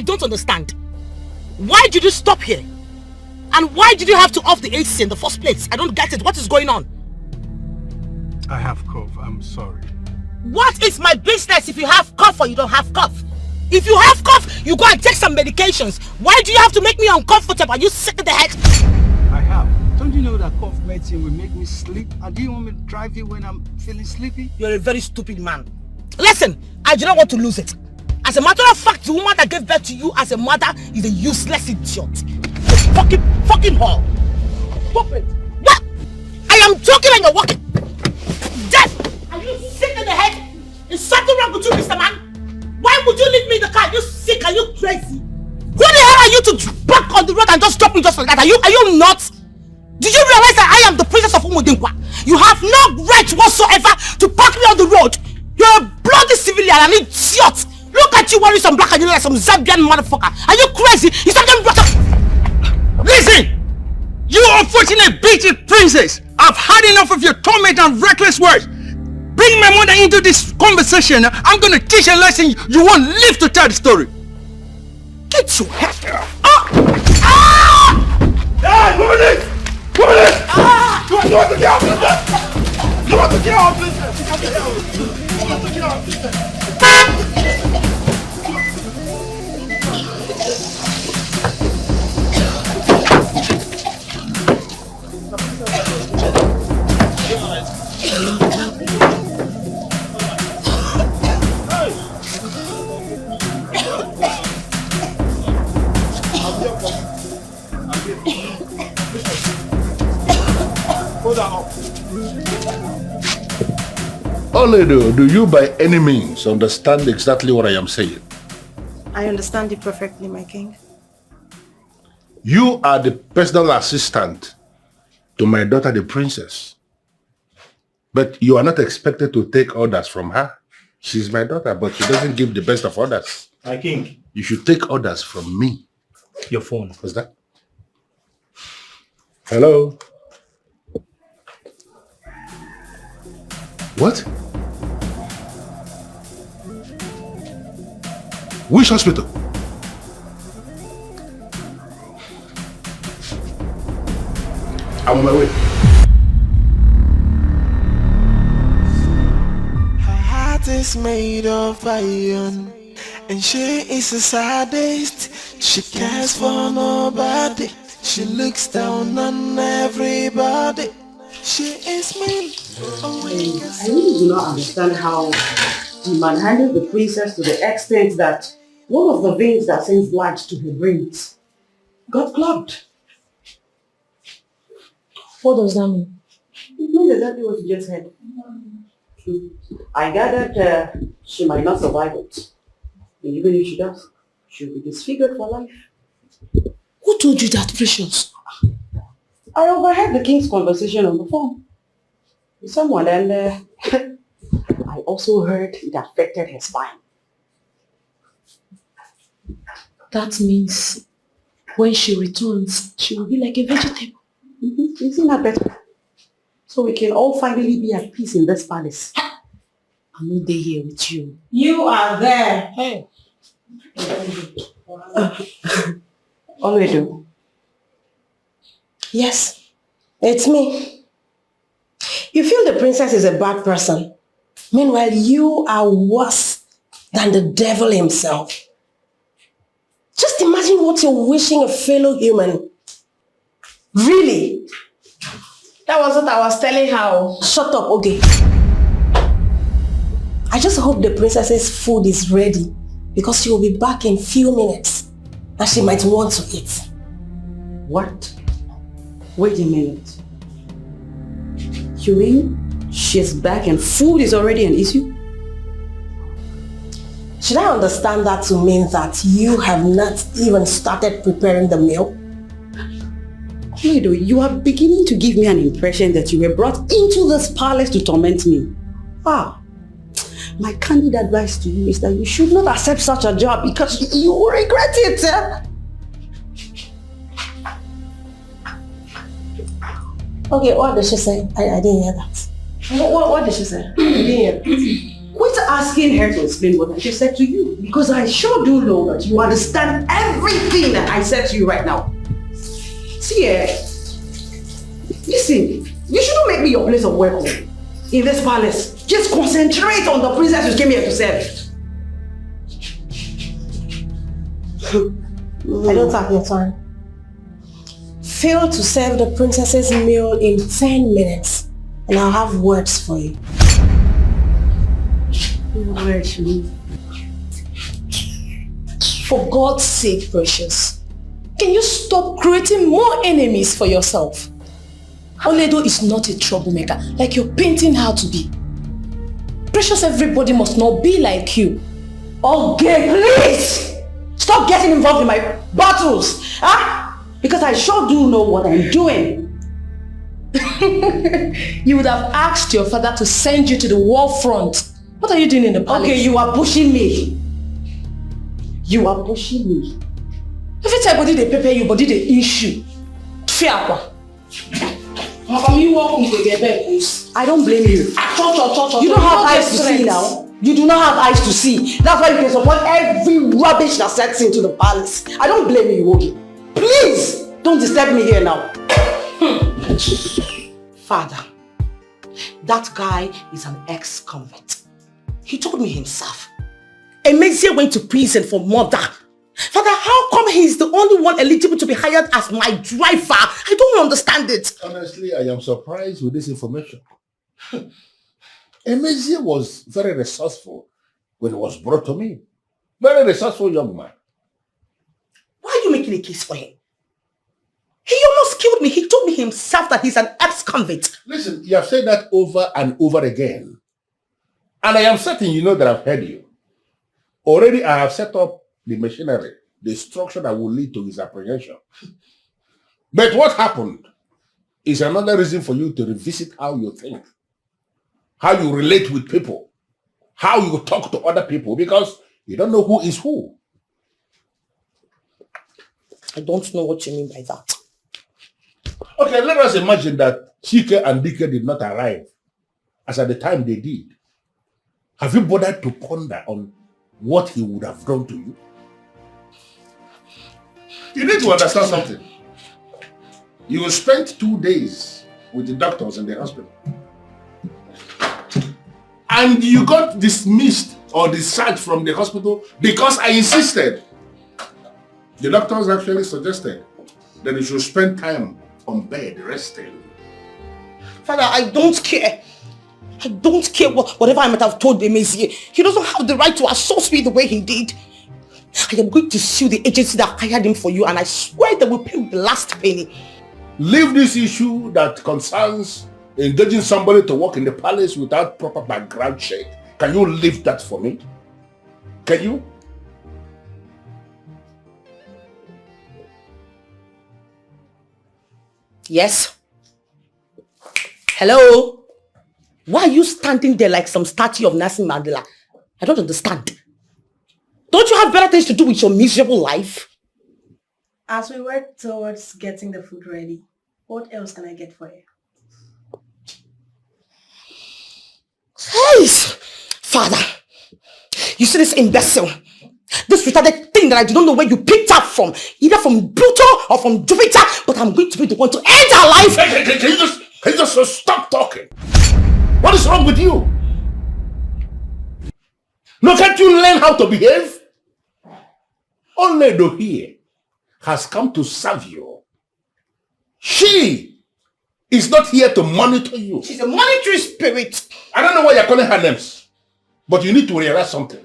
don't understand. Why did you stop here? And why did you have to off the AC in the first place? I don't get it. What is going on? I have cough. I'm sorry. What is my business if you have cough or you don't have cough? If you have cough, you go and take some medications. Why do you have to make me uncomfortable? Are you sick in the head? I have. Don't you know that cough medicine will make me sleep? And do you want me to drive you when I'm feeling sleepy? You're a very stupid man. Listen, I do not want to lose it. As a matter of fact, the woman that gave birth to you as a mother is a useless idiot. A fucking whore. Stop it. What? I am joking and you're walking. Death! Are you sick in the head? Is something wrong with you, Mr. Man? Why would you leave me in the car? Are you sick? Are you crazy? Who the hell are you to back on the road and just drop me just like that? Are you nuts? Did you realize that I am the princess of Umudinkwa? You have no right whatsoever to park me on the road. You're a bloody civilian, an idiot. Look at you wearing some black and you look like some Zambian motherfucker. Are you crazy? You something brought up. Listen! You unfortunate bitch princess! I've had enough of your torment and reckless words! Bring my mother into this conversation. I'm gonna teach a lesson you won't live to tell the story. Get your head. Hey, woman! You want to get out of this? You want to get out of this? You want to get out of this? Oledo, do you by any means understand exactly what I am saying? I understand it perfectly, my king. You are the personal assistant to my daughter, the princess. But you are not expected to take orders from her. She's my daughter, but she doesn't give the best of orders. My king. You should take orders from me. Your phone. What's that? Hello? What? Which hospital? I'm on my way. Her heart is made of iron, and she is a sadist. She cares for nobody. She looks down on everybody. She is mean. I really do not understand how the man handled the princess to the extent that one of the veins that sends blood to her brains got clogged. What does that mean? It means exactly what you just said. I gathered she might not survive it. And even if she does, she'll be disfigured for life. Who told you that, Precious? I overheard the king's conversation on the phone with someone, and I also heard it affected her spine. That means when she returns, she will be like a vegetable. Isn't that better? So we can all finally be at peace in this palace. I'm not there here with you. You are there. Hey. Oledo. Yes, it's me. You feel the princess is a bad person. Meanwhile, you are worse than the devil himself. Just imagine what you're wishing a fellow human. Really? That was what I was telling her. Shut up, okay? I just hope the princess's food is ready because she will be back in few minutes and she might want to eat. What? Wait a minute. You mean she's back and food is already an issue? Should I understand that to mean that you have not even started preparing the meal? Oledo, you are beginning to give me an impression that you were brought into this palace to torment me. My candid advice to you is that you should not accept such a job because you will regret it. Okay, what did she say? I didn't hear that. What did she say? I didn't hear that. Quit asking her to explain what I just said to you, because I sure do know that you understand everything that I said to you right now. See, listen, you shouldn't make me your place of work in this palace. Just concentrate on the princess you came here to serve. I don't have your time. Fail to serve the princess's meal in 10 minutes and I'll have words for you. Words, For God's sake, Precious, can you stop creating more enemies for yourself? Oledo is not a troublemaker like you're painting her to be. Precious, everybody must not be like you. Okay, please! Stop getting involved in my battles! Huh? Because I sure do know what I'm doing. You would have asked your father to send you to the war front. What are you doing in the palace? Okay, you are pushing me. You are pushing me. Every time body they prepare you, body they issue. I don't blame you. You don't have eyes to see now. You do not have eyes to see. That's why you can support every rubbish that sets into the palace. I don't blame you, Ogi. Please, don't disturb me here now. Father, that guy is an ex-convict. He told me himself. Emezie went to prison for murder. Father, how come he's the only one eligible to be hired as my driver? I don't understand it. Honestly, I am surprised with this information. Emezie was very resourceful when it was brought to me. Very resourceful young man. Why are you making a case for him? He almost killed me. He told me himself that he's an ex-convict. Listen, you have said that over and over again. And I am certain you know that I've heard you. Already I have set up the machinery, the structure that will lead to his apprehension. But what happened is another reason for you to revisit how you think, how you relate with people, how you talk to other people, because you don't know who is who. I don't know what you mean by that. Okay, let us imagine that Chike and Dike did not arrive as at the time they did. Have you bothered to ponder on what he would have done to you? You need to understand something. You spent 2 days with the doctors in the hospital. And you got dismissed or discharged from the hospital because I insisted. The doctors actually suggested that you should spend time on bed resting. Father, I don't care. I don't care whatever I might have told Emezie. He doesn't have the right to assault me the way he did. I am going to sue the agency that hired him for you, and I swear they will pay with the last penny. Leave this issue that concerns engaging somebody to work in the palace without proper background check. Can you leave that for me? Can you? Yes. Hello? Why are you standing there like some statue of Nelson Mandela? I don't understand. Don't you have better things to do with your miserable life? As we work towards getting the food ready, what else can I get for you? Hey, Father, you see this imbecile, this retarded thing that I do not know where you picked up from, either from Pluto or from Jupiter, but I'm going to be the one to end her life. Can you just stop talking? What is wrong with you? No, can't you learn how to behave? Oledo here has come to serve you. She is not here to monitor you. She's a monitoring spirit. I don't know why you're calling her names, but you need to realize something.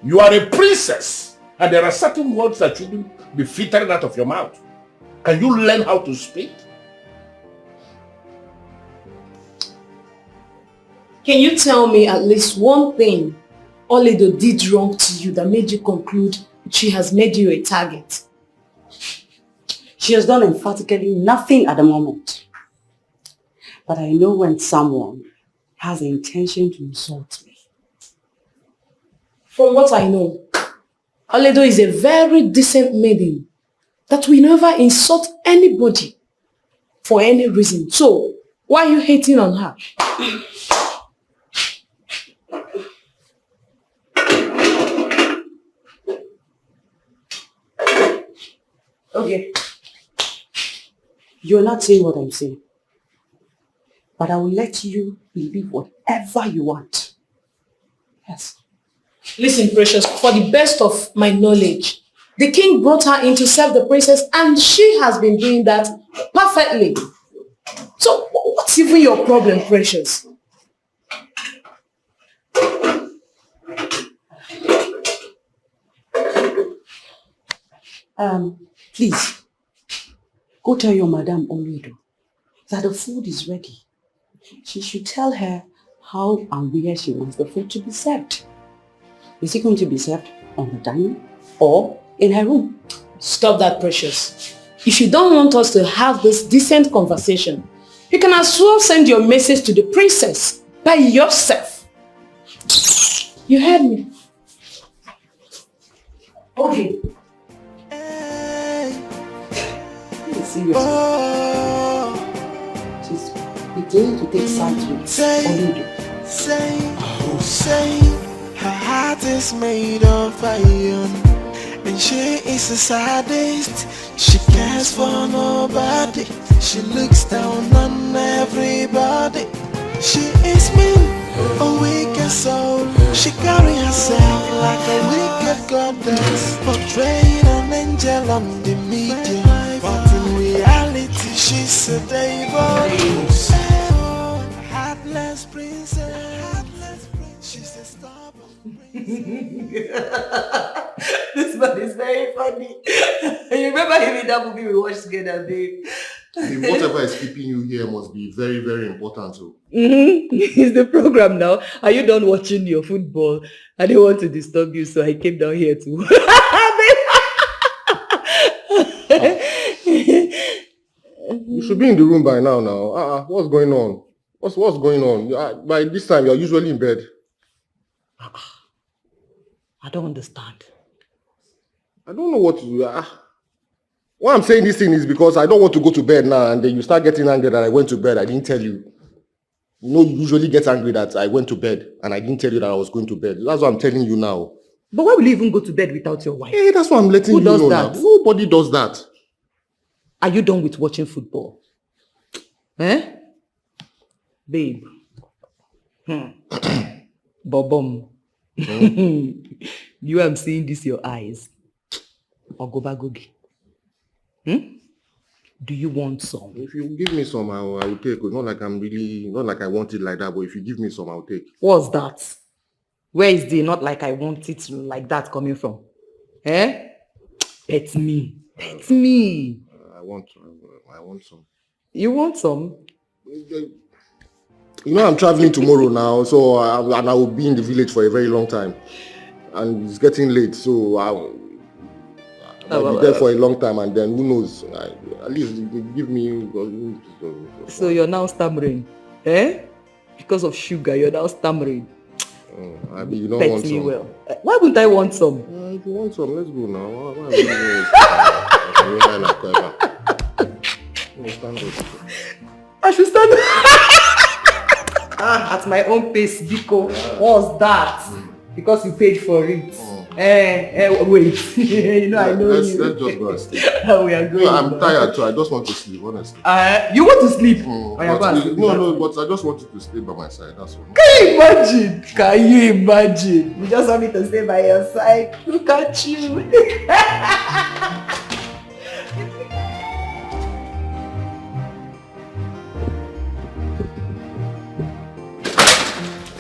You are a princess, and there are certain words that shouldn't be filtered out of your mouth. Can you learn how to speak? Can you tell me at least one thing Oledo did wrong to you that made you conclude she has made you a target? She has done emphatically nothing at the moment. But I know when someone has the intention to insult me. From what I know, Oledo is a very decent maiden that will never insult anybody for any reason. So, why are you hating on her? Okay. You're not saying what I'm saying. But I will let you believe whatever you want. Yes. Listen, Precious, for the best of my knowledge, the king brought her in to serve the princess and she has been doing that perfectly. So what's even your problem, Precious? Please, go tell your Madame Oluedo that the food is ready. She should tell her how and where she wants the food to be served. Is it going to be served on the dining or in her room? Stop that, Precious. If you don't want us to have this decent conversation, you can as well send your message to the princess by yourself. You heard me? Okay. Seriously. She's beginning to take sides with Oluedo. Say, her heart is made of iron, and she is the saddest. She cares for nobody. She looks down on everybody. She is mean, a wicked soul. She carry herself like a wicked goddess, portraying an angel on the media, but in reality she's a devil. Heartless princess. She's a stubborn princess. This man is very funny. You remember him in that movie we watched together, babe? Whatever is keeping you here must be very, very important. So. It's the program now. Are you done watching your football? I didn't want to disturb you, so I came down here too. You should be in the room by now. What's going on? What's going on? By this time, you're usually in bed. I don't understand. I don't know what to do. Why I'm saying this thing is because I don't want to go to bed now, and then you start getting angry that I went to bed. I didn't tell you. You know, you usually get angry that I went to bed, and I didn't tell you that I was going to bed. That's what I'm telling you now. But why will you even go to bed without your wife? Hey, that's what I'm letting you know. Who does that? Now. Nobody does that. Are you done with watching football? Eh? Babe. Bobom. You am seeing this your eyes. Ogobagogi. Do you want some? If you give me some, I will take. Not like I want it like that, but if you give me some, I'll take. What's that? Where is the not like I want it like that coming from? Eh? It's me. It's me. I want some. You want some? You know I'm traveling tomorrow now, so I will be in the village for a very long time, and it's getting late, so I'll be there for a long time, and then who knows? At least give me. So you're now stammering, eh? Because of sugar, you're now stammering. You don't Bet want me some. Well. Why wouldn't I want some? If you want some, let's go now. I should stand at my own pace, Biko. What's that? Because you paid for it. Wait. You know, I know let's you. Let's just go and sleep. We are going. No, I'm tired too. I just want to sleep, honestly. You want to sleep? But I just want you to stay by my side. That's all. Can you imagine? Can you imagine? You just want me to stay by your side. Look at you.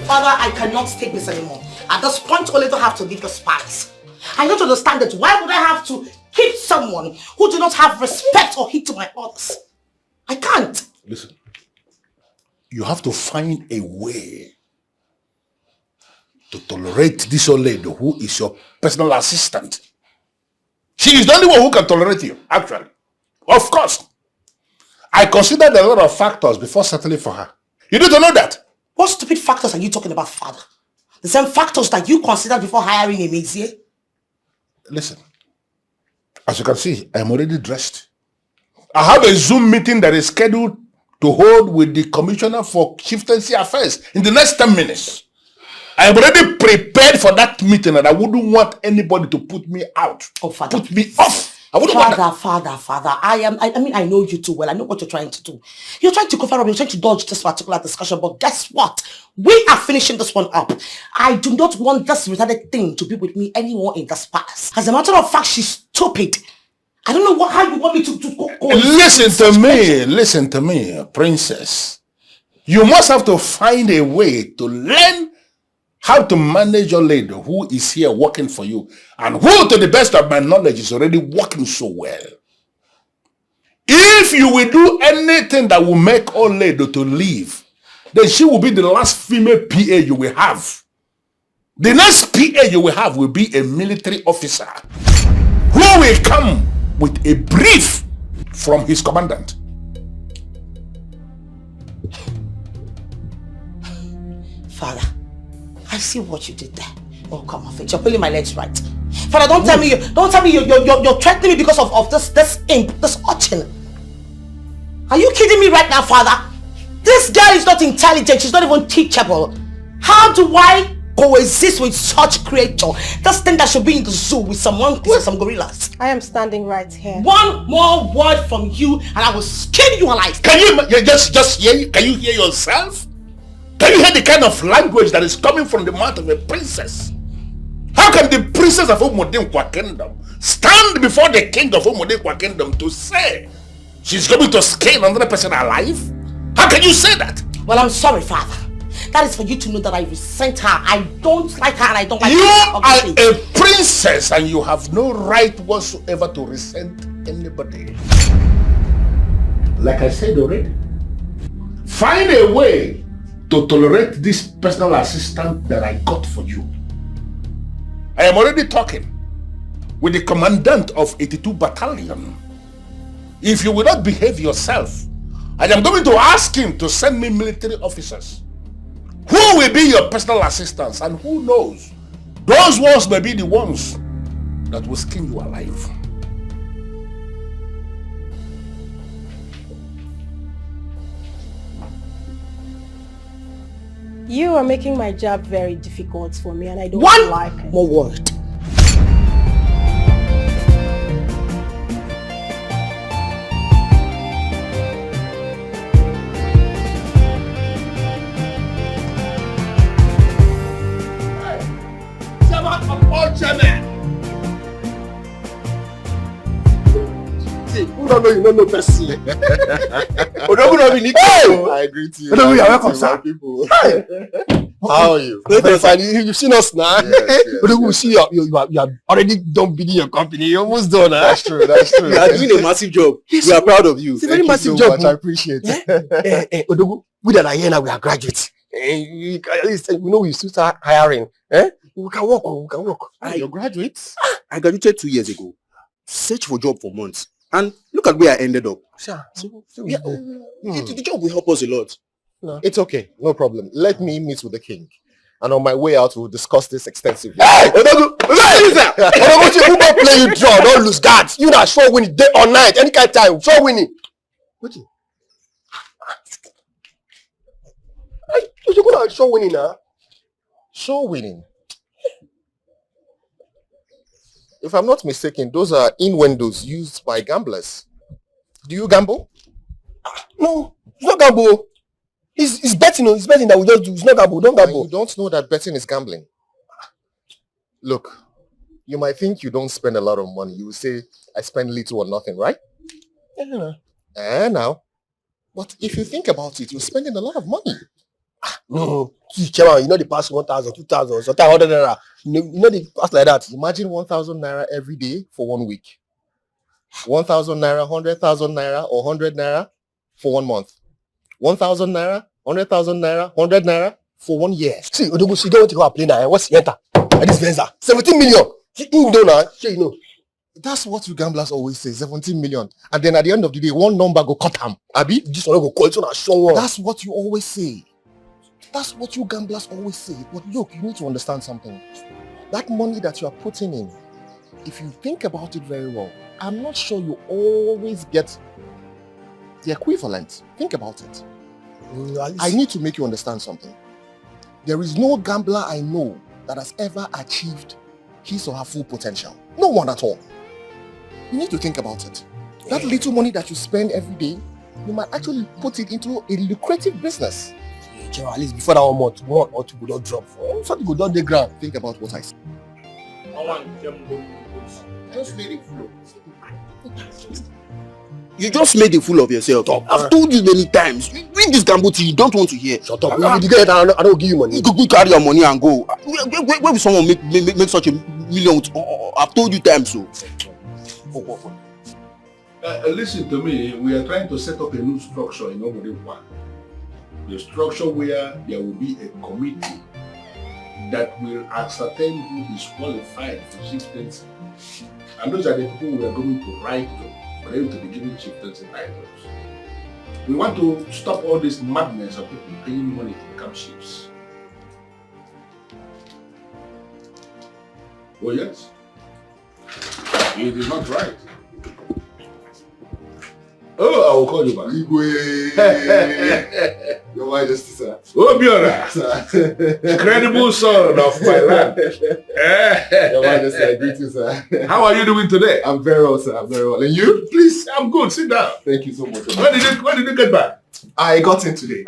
Father, I cannot take this anymore. At this point, only to have to leave the palace. I don't understand it. Why would I have to keep someone who do not have respect or heed to my orders? I can't. Listen, you have to find a way to tolerate this old lady who is your personal assistant. She is the only one who can tolerate you, actually. Of course. I considered a lot of factors before settling for her. You need to know that. What stupid factors are you talking about, Father? The same factors that you considered before hiring a Mezie? Listen, as you can see, I am already dressed. I have a Zoom meeting that is scheduled to hold with the Commissioner for Chieftaincy Affairs in the next 10 minutes. I am already prepared for that meeting and I wouldn't want anybody to put me out. Oh, Father. Put me off. I wouldn't want that. Father, I know you too well. I know what you're trying to do. You're trying to cover up, you're trying to dodge this particular discussion, but guess what? We are finishing this one up. I do not want this retarded thing to be with me anymore in this palace. As a matter of fact, she's stupid. I don't know how you want me to go. Listen to me, princess. You must have to find a way to learn how to manage your lady who is here working for you and who, to the best of my knowledge, is already working so well. If you will do anything that will make old lady to leave, then she will be the last female PA you will have. The next PA you will have will be a military officer who will come with a brief from his commandant. Father, I see what you did there. Oh, come on, you're pulling my legs right. Father, don't tell me you're threatening me because of this imp, this urchin. Are you kidding me right now, Father? This girl is not intelligent, she's not even teachable. How do I coexist with such creature? This thing that should be in the zoo with some monkeys and some gorillas. I am standing right here. One more word from you and I will skin you alive. Can you just hear? Can you hear yourself? Can you hear the kind of language that is coming from the mouth of a princess? How can the princess of Umodinkwa Kingdom stand before the king of Umodinkwa Kingdom to say she's going to skin another person alive? How can you say that? Well, I'm sorry, Father. That is for you to know that I resent her. I don't like her and I don't like you her. You are a princess and you have no right whatsoever to resent anybody. Like I said already, find a way to tolerate this personal assistant that I got for you. I am already talking with the commandant of 82 Battalion. If you will not behave yourself, I am going to ask him to send me military officers who will be your personal assistants, and who knows, those ones may be the ones that will skin you alive. You are making my job very difficult for me and I don't like it. One more word. You don't know Percy. I agree to you. You are welcome, sir. People. How are you? You've seen us now. Yes. We see you are already done building your company. You're almost done. That's true. You are doing a massive job. We are proud of you. It's a very massive job. I appreciate it. Odogu, we that are here now, we are graduates. At least we know we still start hiring. We can work. You're graduates? I graduated 2 years ago. Search for job for months. And look at where I ended up. Sure. The job will help us a lot. No. It's okay. No problem. Let me meet with the king. And on my way out, we'll discuss this extensively. Hey! Don't play you draw. Don't lose guards. You not sure winning day or night. Any kind of time. Sure winning. What you? You're going to show winning now. Show winning. If I'm not mistaken, those are innuendos used by gamblers. Do you gamble? No, it's not gamble. It's betting. It's betting that we just do. It's not gamble. Don't gamble. You don't know that betting is gambling. Look, you might think you don't spend a lot of money. You will say, I spend little or nothing, right? Now. But if you think about it, you're spending a lot of money. No, Chairman, you know the past 1,000, 2,000, sometimes 100 naira. You know the past like that. Imagine 1,000 naira every day for 1 week. 1,000 naira, 100,000 naira, or 100 naira for 1 month. 1,000 naira, 100,000 naira, 100 naira for 1 year. See, Odogu, you don't want to go and play now. What's the enter? And this Venza, 17 million. You know. That's what you gamblers always say, 17 million. And then at the end of the day, one number go cut them. Abi, just want to go call it on a show. That's what you always say. That's what you gamblers always say. But look, you need to understand something. That money that you are putting in, if you think about it very well, I'm not sure you always get the equivalent. Think about it. I need to make you understand something. There is no gambler I know that has ever achieved his or her full potential. No one at all. You need to think about it. That little money that you spend every day, you might actually put it into a lucrative business. At least before that 1 month, 1 or 2 go not drop. Something go down the ground. Think about what I said. Just made it flow. You just made a fool of yourself. I've told you many times. Read this Gambuti, you don't want to hear. Shut up. I don't give you money. You could carry your money and go. Where will someone make such a million? I've told you times so. Listen to me. We are trying to set up a new structure in Obodo. The structure where there will be a committee that will ascertain who is qualified for chieftaincy. And those are the people we are going to write to for them to be given chieftaincy titles. We want to stop all this madness of people paying money to become chiefs. Oh yes, it is not right. Oh, I will call you back. Your Majesty, sir. Oh, Biora, incredible son of my land. Your Majesty, I greet you, sir. How are you doing today? I'm very well, sir. I'm very well. And you? Please, I'm good. Sit down. Thank you so much. When did you get back? I got in today.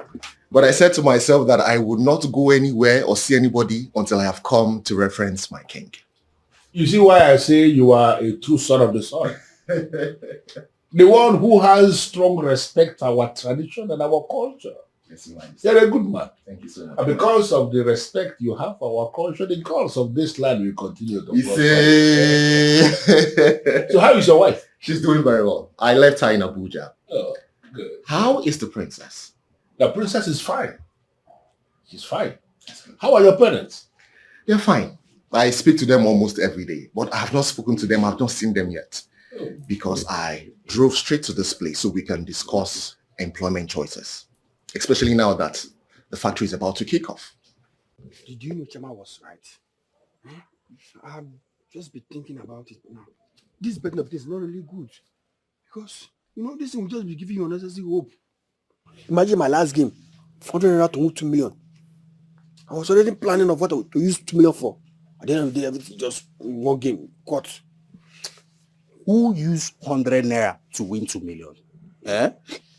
But I said to myself that I would not go anywhere or see anybody until I have come to reference my king. You see why I say you are a true son of the sun? The one who has strong respect for our tradition and our culture. Yes, Your Majesty. You're a good man. Thank you so much. And because of the respect you have for our culture, the gods of this land will continue to prosper. So how is your wife? She's doing very well. I left her in Abuja. Oh, good. How is the princess? The princess is fine. She's fine. How are your parents? They're fine. I speak to them almost every day, but I have not spoken to them. I have not seen them yet. Because I drove straight to this place so we can discuss employment choices. Especially now that the factory is about to kick off. Did you know Chama was right? I've just been thinking about it now. This betting of this is not really good. Because, this thing will just be giving you unnecessary hope. Imagine my last game, 400 naira to move 2 million. I was already planning of what to use 2 million for. At the end of the day, everything just one game, cut. Who used 100 naira to win 2 million?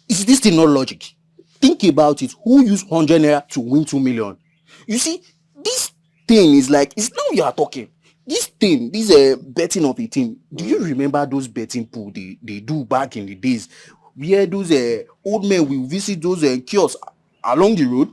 Is this thing not logic? Think about it. Who used 100 naira to win 2 million? You see, this thing is like, it's now you are talking. This thing, this betting of a team. Do you remember those betting pool they do back in the days where those old men will visit those kiosks along the road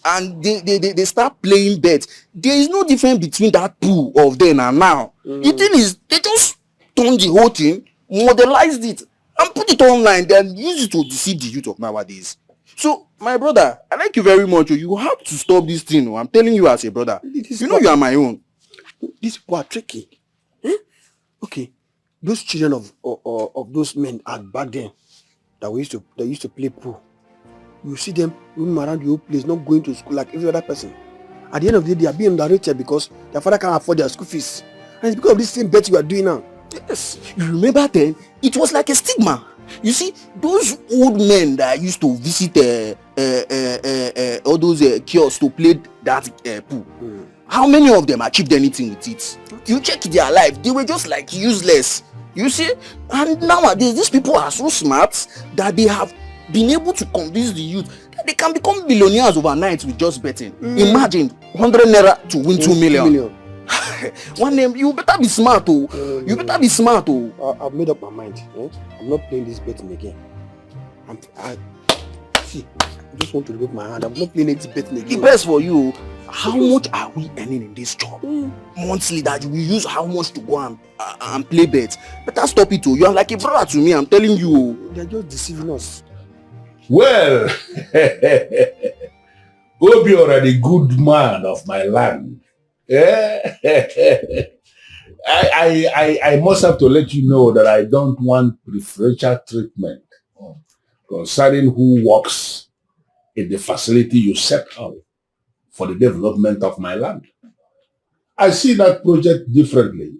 and they start playing bets? There is no difference between that pool of then and now. The thing is, they just turn the whole thing, modelized it, and put it online, then use it to deceive the youth of nowadays. So, my brother, I like you very much. You have to stop this thing. I'm telling you as a brother. You are my own. These people are tricky. Okay, those children of those men back then that used to play pool. You see them roaming around the whole place, not going to school like every other person. At the end of the day, they are being underrated because their father can't afford their school fees. And it's because of this same bet you are doing now. Yes, you remember then, it was like a stigma. You see, those old men that used to visit all those kiosks to play that pool, how many of them achieved anything with it? You check their life, they were just like useless. You see, and nowadays, these people are so smart that they have been able to convince the youth that they can become billionaires overnight with just betting. Imagine 100 naira to win 2 million. One name, you better be smart, oh. You better be smart, oh. I've made up my mind. I'm not playing this betting again. I just want to remove my hand. I'm not playing this betting again. The best for you. How much are we earning in this job? Monthly that we use how much to go and play bets. Better stop it, oh. You are like a brother to me, I'm telling you, oh. They're just deceiving us. Well, Obi already good man of my land. I must have to let you know that I don't want preferential treatment concerning who works in the facility you set up for the development of my land. I see that project differently.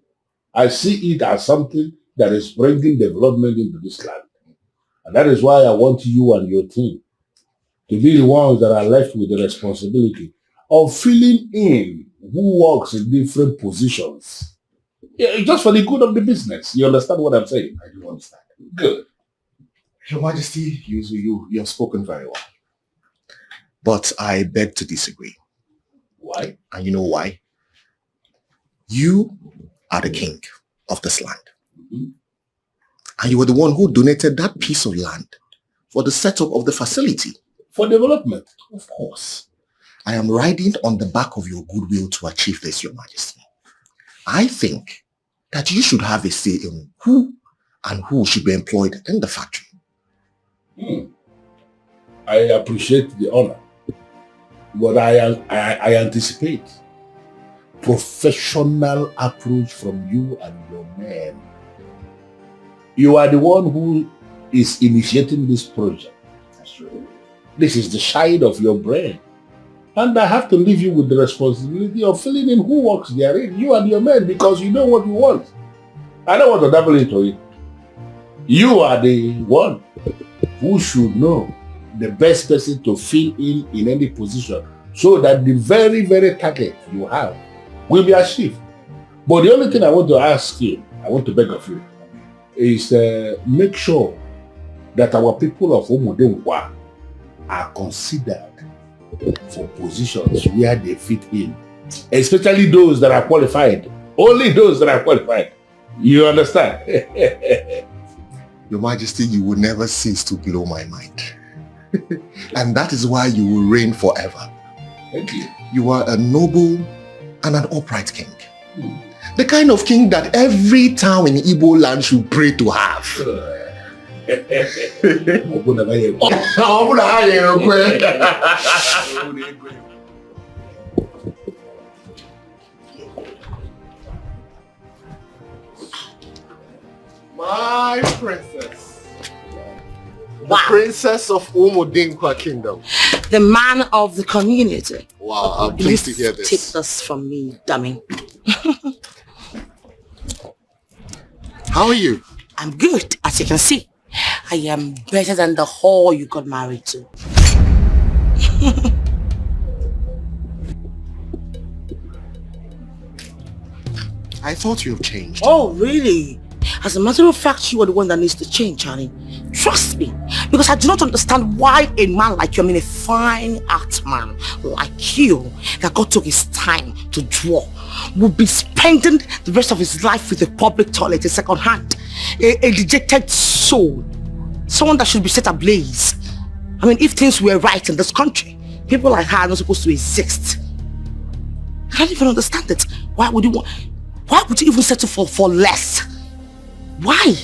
I see it as something that is bringing development into this land. And that is why I want you and your team to be the ones that are left with the responsibility of filling in who works in different positions Yeah, just for the good of the business. You understand what I'm saying? I do understand. Good. Your Majesty, you have spoken very well. But I beg to disagree. Why? And you know why? You are the king of this land. Mm-hmm. And you were the one who donated that piece of land for the setup of the facility. For development. Of course. I am riding on the back of your goodwill to achieve this, Your Majesty. I think that you should have a say in who and who should be employed in the factory. I appreciate the honor, but I anticipate professional approach from you and your men. You are the one who is initiating this project. That's true. This is the shine of your brain. And I have to leave you with the responsibility of filling in who works therein, you and your men, because you know what you want. I don't want to double into it. You are the one who should know the best person to fill in any position so that the very, very target you have will be achieved. But the only thing I want to ask you, I want to beg of you, is make sure that our people of Omodengwa are considered for positions where they fit in, especially those that are qualified. Only those that are qualified. You understand? Your Majesty, you will never cease to blow my mind. And that is why you will reign forever. Thank you. You are a noble and an upright king. The kind of king that every town in Igbo land should pray to have. My princess. The princess of Umodinkwa Kingdom. The man of the community. Wow, I'm pleased to hear this. Take this from me, dummy. How are you? I'm good, as you can see. I am better than the whore you got married to. I thought you've changed. Oh, really? As a matter of fact, you are the one that needs to change, honey. Trust me. Because I do not understand why a man like you, I mean a fine art man like you, that God took his time to draw, would be spending the rest of his life with a public toilet, a second hand, a dejected soul. Someone that should be set ablaze. I mean, if things were right in this country, people like her are not supposed to exist. I don't even understand it. Why would you even settle for less? Why?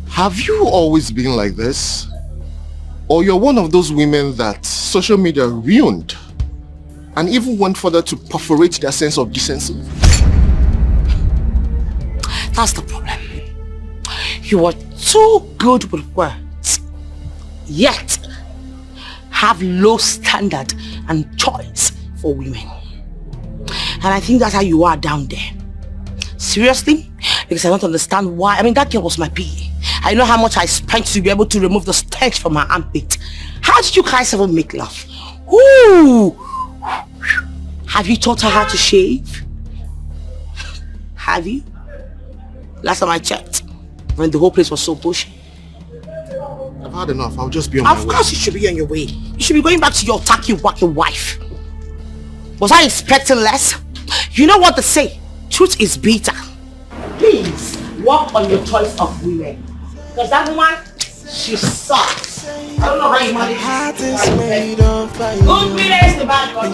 Have you always been like this? Or you're one of those women that social media ruined and even went further to perforate their sense of decency? That's the problem. You are too good with words, yet have low standard and choice for women. And I think that's how you are down there. Seriously? Because I don't understand why. I mean, that girl was my PA. I know how much I spent to be able to remove the stench from my armpit. How did you guys ever make love? Ooh! Have you taught her how to shave? Have you? Last time I checked, when the whole place was so bushy. I've had enough. I'll just be on my way. Of course you should be on your way. You should be going back to your tacky-wacky wife. Was I expecting less? You know what they say? Truth is bitter. Please, work on your choice of women. Because that woman, she sucks. I don't know how you manage. Good riddance, the bad girl.